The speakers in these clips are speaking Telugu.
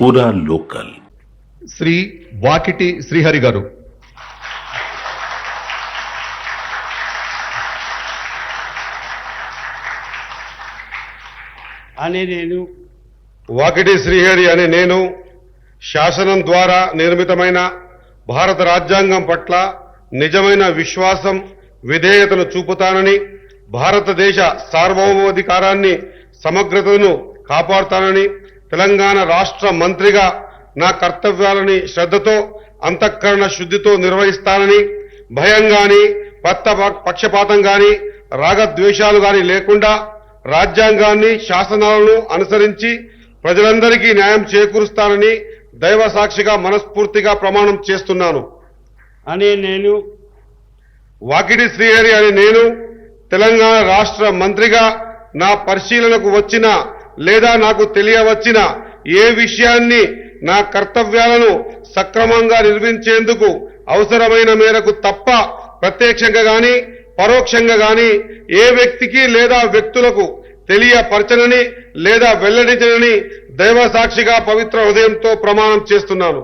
పూరా లోకల్. శ్రీ వాకిటి శ్రీహరి గారు. అనే నేను వాకిటి శ్రీహరి అనే నేను శాసనం ద్వారా నిర్మితమైన భారత రాజ్యాంగం పట్ల నిజమైన విశ్వాసం, విధేయతను చూపుతానని, భారతదేశ సార్వభౌమాధికారాన్ని, సమగ్రతను కాపాడుతానని, తెలంగాణ రాష్ట్ర మంత్రిగా నా కర్తవ్యాలని శ్రద్ధతో, అంతఃకరణ శుద్ధితో నిర్వహిస్తానని, భయం గాని, పక్షపాతం గాని, రాగద్వేషాలు గాని లేకుండా రాజ్యాంగాన్ని, శాసనాలను అనుసరించి ప్రజలందరికీ న్యాయం చేకూరుస్తానని దైవ సాక్షిగా మనస్ఫూర్తిగా ప్రమాణం చేస్తున్నాను. అనే నేను వాకిటి శ్రీహరి అనే నేను తెలంగాణ రాష్ట్ర మంత్రిగా నా పరిశీలనకు వచ్చిన లేదా నాకు తెలియవచ్చిన ఏ విషయాన్ని నా కర్తవ్యాలను సక్రమంగా నిర్వహించేందుకు అవసరమైన మేరకు తప్ప ప్రత్యక్షంగా గాని పరోక్షంగా గాని ఏ వ్యక్తికి లేదా వ్యక్తులకు తెలియపరచనని లేదా వెల్లడించనని దైవ సాక్షిగా పవిత్ర హృదయంతో ప్రమాణం చేస్తున్నాను.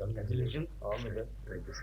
Congratulations. All the best.